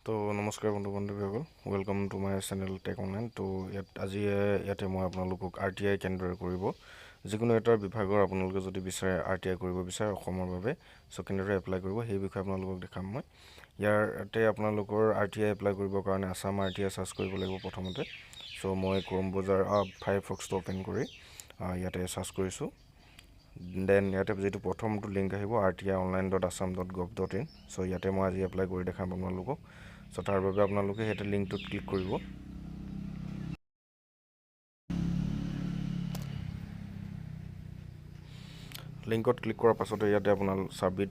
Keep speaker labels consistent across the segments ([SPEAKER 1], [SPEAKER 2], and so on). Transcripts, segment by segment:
[SPEAKER 1] তো নমস্কাৰ বন্ধু বান্ধৱীসকল, welcome to my channel tech online. তো ইয়াতে মই আপোনালোকক RTI কেনেদৰে কৰিব, যিকোনো এটা বিভাগৰ আপোনালোকে যদি বিচাৰে RTI কৰিব বিচাৰে অসমৰ বাবে, চ' কেনেদৰে এপ্লাই কৰিব সেই বিষয়ে আপোনালোকক দেখাম মই। ইয়াতে আপোনালোকৰ RTI এপ্লাই কৰিবৰ কাৰণে আছাম RTI চাৰ্চ কৰিব লাগিব প্ৰথমতে। চ' মই ক্ৰম ব্ৰাউজাৰ ফায়াৰফক্সটো অ'পেন কৰি ইয়াতে চাৰ্চ কৰিছোঁ। দেন ইয়াতে যিটো প্ৰথমটো লিংক আহিব rti.online.assam.gov.in। চ' ইয়াতে মই আজি এপ্লাই কৰি দেখাম আপোনালোকক। চ' তাৰ বাবে আপোনালোকে সেইটো লিংকটোত ক্লিক কৰিব। লিংকত ক্লিক কৰাৰ পাছতে ইয়াতে আপোনাৰ ছাবমিট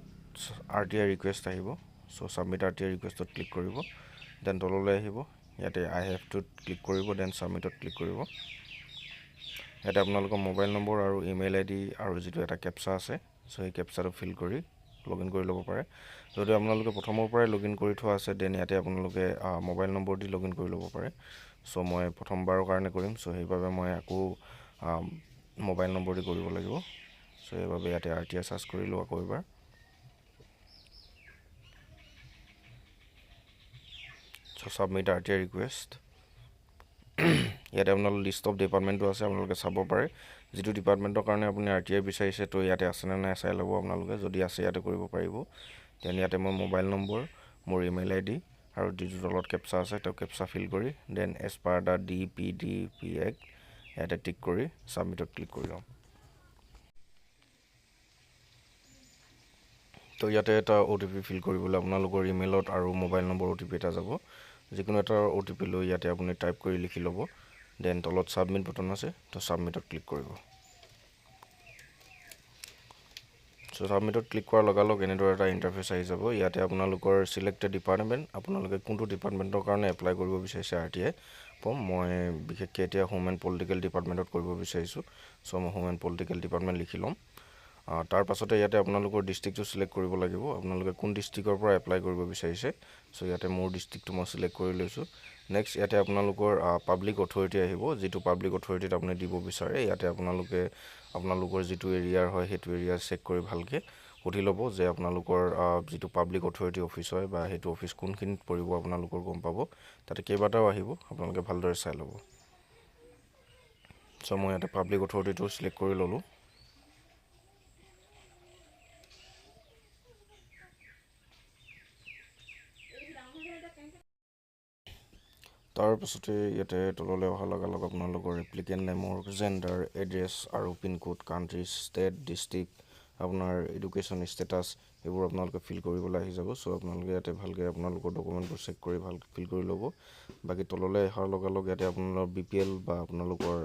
[SPEAKER 1] RTI ৰিকুৱেষ্ট আহিব। চ' ছাবমিট RTI ৰিকুৱেষ্টত ক্লিক কৰিব। দেন তললৈ আহিব, ইয়াতে আই হেভটোত ক্লিক কৰিব, দেন ছাবমিটত ক্লিক কৰিব। ইয়াতে আপোনালোকৰ মোবাইল নম্বৰ আৰু ইমেইল ID আৰু যিটো এটা কেপচা আছে, চ' সেই কেপচাটো ফিল কৰি লগ ইন কৰি ল'ব পাৰে। যদি আপোনালোকে প্ৰথমৰ পৰাই লগ ইন কৰি থোৱা আছে, দেন ইয়াতে আপোনালোকে mobile number the log in কৰি ল'ব পাৰে। চ' মই প্ৰথমবাৰৰ কাৰণে কৰিম, চ' সেইবাবে মই আকৌ মোবাইল নম্বৰ দি কৰিব লাগিব। চ' সেইবাবে ইয়াতে RTI চাৰ্চ কৰিলোঁ আকৌ এবাৰ। চ' ছাবমিট RTI ৰিকুৱেষ্ট। ইয়াতে আপোনালোকৰ লিষ্ট অফ ডিপাৰ্টমেণ্টটো আছে, আপোনালোকে চাব পাৰে যিটো ডিপাৰ্টমেণ্টৰ কাৰণে আপুনি RTI বিচাৰিছে, তো ইয়াতে আছেনে নাই চাই ল'ব আপোনালোকে। যদি আছে ইয়াতে কৰিব পাৰিব। দেন ইয়াতে মই মোবাইল নম্বৰ, মোৰ ইমেইল ID আৰু যিটো তলত কেপচা আছে তেওঁ কেপচা ফিল কৰি then as per the DPDP Act ইয়াতে টিক কৰি ছাবমিটত ক্লিক কৰি ল'ম। তো ইয়াতে এটা OTP ফিল কৰিবলৈ আপোনালোকৰ ইমেইলত আৰু মোবাইল নম্বৰ OTP এটা যাব। যিকোনো এটা OTP লৈ ইয়াতে আপুনি টাইপ কৰি লিখি ল'ব। দেন তলত ছাবমিট বটন আছে, তো ছাবমিটত ক্লিক কৰিব। চ' ছাবমিটত ক্লিক কৰাৰ লগালগ এনেদৰে এটা ইণ্টাৰফেচ আহি যাব। ইয়াতে আপোনালোকৰ চিলেক্টেড ডিপাৰ্টমেণ্ট, আপোনালোকে কোনটো ডিপাৰ্টমেণ্টৰ কাৰণে এপ্লাই কৰিব বিচাৰিছে RTI ফৰ্ম। মই বিশেষকৈ এতিয়া হোম এণ্ড পলিটিকেল ডিপাৰ্টমেণ্টত কৰিব বিচাৰিছোঁ। চ' মই হোম এণ্ড পলিটিকেল ডিপাৰ্টমেণ্ট লিখি ল'ম। তাৰ পাছতে ইয়াতে আপোনালোকৰ ডিষ্ট্ৰিক্টটো চিলেক্ট কৰিব লাগিব, আপোনালোকে কোন ডিষ্ট্ৰিক্টৰ পৰা এপ্লাই কৰিব বিচাৰিছে। চ' ইয়াতে মোৰ ডিষ্ট্ৰিক্টটো মই চিলেক্ট কৰি লৈছোঁ। নেক্সট ইয়াতে আপোনালোকৰ পাব্লিক অথৰিটি আহিব, যিটো পাব্লিক অথৰিটিত আপুনি দিব বিচাৰে। ইয়াতে আপোনালোকৰ যিটো এৰিয়াৰ হয় সেইটো এৰিয়া চেক কৰি ভালকৈ সুধি ল'ব যে আপোনালোকৰ যিটো পাব্লিক অথৰিটি অফিচ হয় বা সেইটো অফিচ কোনখিনিত পৰিব আপোনালোকৰ গম পাব। তাতে কেইবাটাও আহিব, আপোনালোকে ভালদৰে চাই ল'ব। চ' মই ইয়াতে পাব্লিক অথৰিটিটো চিলেক্ট কৰি ল'লোঁ। তাৰপাছতে ইয়াতে তললৈ অহাৰ লগালগ আপোনালোকৰ এপ্লিকেণ্ট নেমৰ জেণ্ডাৰ, এড্ৰেছ আৰু পিনক'ড, কাণ্ট্ৰি, ষ্টেট, ডিষ্ট্ৰিক্ট, আপোনাৰ এডুকেশ্যন ষ্টেটাছ এইবোৰ আপোনালোকে ফিল কৰিবলৈ আহি যাব। চ' আপোনালোকে ইয়াতে ভালকৈ আপোনালোকৰ ডকুমেণ্টবোৰ চেক কৰি ভালকৈ ফিল কৰি ল'ব। বাকী তললৈ অহাৰ লগালগ ইয়াতে আপোনালোকৰ BPL বা আপোনালোকৰ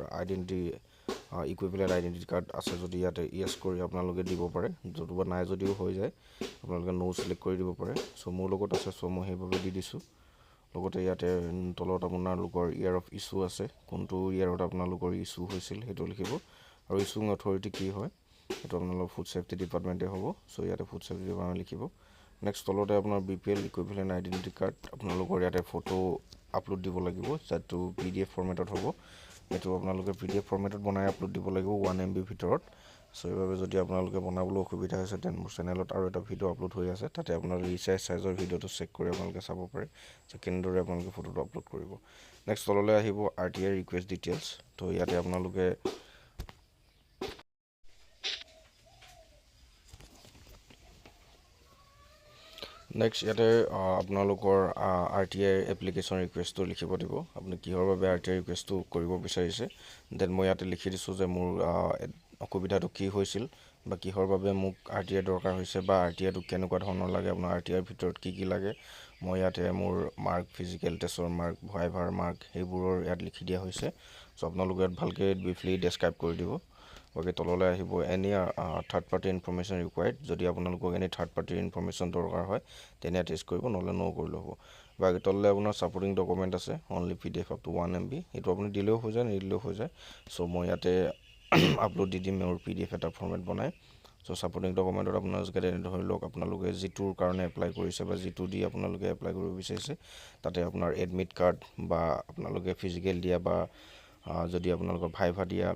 [SPEAKER 1] ইকুইভেলেণ্ট আইডেণ্টিটি কাৰ্ড আছে যদি ইয়াতে য়েছ কৰি আপোনালোকে দিব পাৰে। যদিবা নাই যদিও হৈ যায়, আপোনালোকে নো চিলেক্ট কৰি দিব পাৰে। চ' মোৰ লগত আছে, চ' মই সেইবাবে দি দিছোঁ। লগতে ইয়াতে তলত আপোনালোকৰ ইয়াৰ অফ ইছ্যু আছে, কোনটো ইয়াৰত আপোনালোকৰ ইছ্যু হৈছিল সেইটো লিখিব। আৰু ইছ্যুং অথৰিটি কি হয় সেইটো আপোনালোকৰ ফুড ছেফটি ডিপাৰ্টমেণ্টে হ'ব। চ' ইয়াতে ফুড ছেফটি ডিপাৰ্টমেণ্ট লিখিব। নেক্সট তলতে আপোনাৰ BPL ইকুইভেলেণ্ট আইডেণ্টিটি কাৰ্ড আপোনালোকৰ ইয়াতে ফটো আপলোড দিব লাগিব, যাটো PDF ফৰ্মেটত হ'ব। এইটো আপোনালোকে PDF ফৰ্মেটত বনাই আপলোড দিব লাগিব 1 MB ভিতৰত। চ' সেইবাবে যদি আপোনালোকে বনাবলৈ অসুবিধা হৈছে, দেন মোৰ চেনেলত আৰু এটা ভিডিঅ' আপলোড হৈ আছে, তাতে আপোনালোকে চাইজৰ ভিডিঅ'টো চেক কৰি আপোনালোকে চাব পাৰে যে কেনেদৰে আপোনালোকে ফটোটো আপলোড কৰিব। নেক্সট তললৈ আহিব RTI ৰিকুৱেষ্ট ডিটেইলছ। তো ইয়াতে আপোনালোকে ইয়াতে আপোনালোকৰ RTI এপ্লিকেশ্যন ৰিকুৱেষ্টটো লিখিব দিব, আপুনি কিহৰ বাবে RTI ৰিকুৱেষ্টটো কৰিব বিচাৰিছে। দেন মই ইয়াতে লিখি দিছোঁ যে মোৰ অসুবিধাটো কি হৈছিল বা কিহৰ বাবে মোক RTI দৰকাৰ হৈছে বা RTIটো কেনেকুৱা ধৰণৰ লাগে, আপোনাৰ RTIৰ ভিতৰত কি লাগে। মই ইয়াতে মোৰ মাৰ্ক, ফিজিকেল টেষ্টৰ মাৰ্ক, ভাইভাৰ মাৰ্ক সেইবোৰৰ ইয়াত লিখি দিয়া হৈছে। চ' আপোনালোকে ইয়াত ভালকৈ ব্ৰিফলি ডেছক্ৰাইব কৰি দিব। বাকী তললৈ আহিব any third party information required, যদি আপোনালোকক এনি থাৰ্ড পাৰ্টিৰ ইনফৰ্মেশ্যন দৰকাৰ হয় তেনে টেষ্ট কৰিব, নহ'লে ন' কৰিলেও হ'ব। বাকী তললৈ আপোনাৰ ছাপৰ্টিং ডকুমেণ্ট আছে, only PDF up to 1 MB, সেইটো আপুনি দিলেও হৈ যায় নিদিলেও হৈ যায়। চ' মই ইয়াতে আপলোড দি দিম মোৰ PDF এটা ফৰ্মেট বনাই। চ' ছাপৰ্টিং ডকুমেণ্টত আপোনালোকে ধৰি লওক আপোনালোকে যিটোৰ কাৰণে এপ্লাই কৰিছে বা যিটো দি আপোনালোকে এপ্লাই কৰিব বিচাৰিছে, তাতে আপোনাৰ এডমিট কাৰ্ড বা আপোনালোকে ফিজিকেল দিয়া বা যদি আপোনালোকৰ ভাইভা দিয়া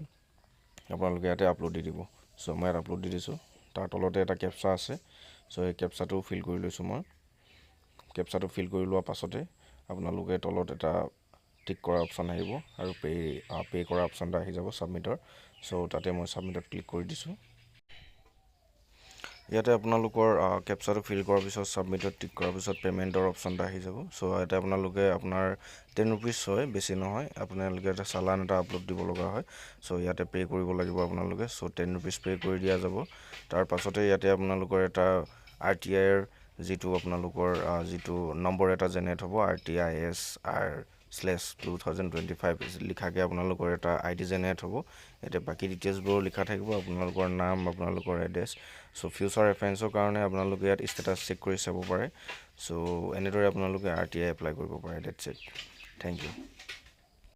[SPEAKER 1] আপোনালোকে ইয়াতে আপলোড দি দিব। চ' মই ইয়াত আপলোড দি দিছোঁ। তাৰ তলতে এটা কেপচা আছে, চ' সেই কেপচাটো ফিল কৰি লৈছোঁ মই। কেপচাটো ফিল কৰি লোৱাৰ পাছতে আপোনালোকে তলত এটা টিক কৰা অপশ্যন আহিব আৰু পে' কৰা অপশ্যন এটা আহি যাব ছাবমিটৰ। চ' তাতে মই ছাবমিটত ক্লিক কৰি দিছোঁ। ইয়াতে আপোনালোকৰ কেপচাটো ফিল কৰাৰ পিছত ছাবমিটত টিক কৰাৰ পিছত পে'মেণ্টৰ অপশ্যন এটা আহি যাব। চ' ইয়াতে আপোনালোকে আপোনাৰ 10 ৰুপিজ হয়, বেছি নহয়। আপোনালোকে এটা চালান এটা আপলোড দিব লগা হয়। চ' ইয়াতে পে' কৰিব লাগিব আপোনালোকে। চ' 10 ৰুপিজ পে' কৰি দিয়া যাব। তাৰ পাছতে ইয়াতে আপোনালোকৰ এটা RTIৰ যিটো আপোনালোকৰ যিটো নম্বৰ এটা জেনেৰেট হ'ব, RTISR/2025 লিখাকৈ আপোনালোকৰ এটা ID জেনেৰেট হ'ব। ইয়াতে বাকী ডিটেইলছবোৰো লিখা থাকিব, আপোনালোকৰ নাম, আপোনালোকৰ এড্ৰেছ। চ' ফিউচাৰ ৰেফাৰেঞ্চৰ কাৰণে আপোনালোকে ইয়াত ষ্টেটাছ চেক কৰি চাব পাৰে। চ' এনেদৰে আপোনালোকে RTI এপ্লাই কৰিব পাৰে। That's it. Thank U.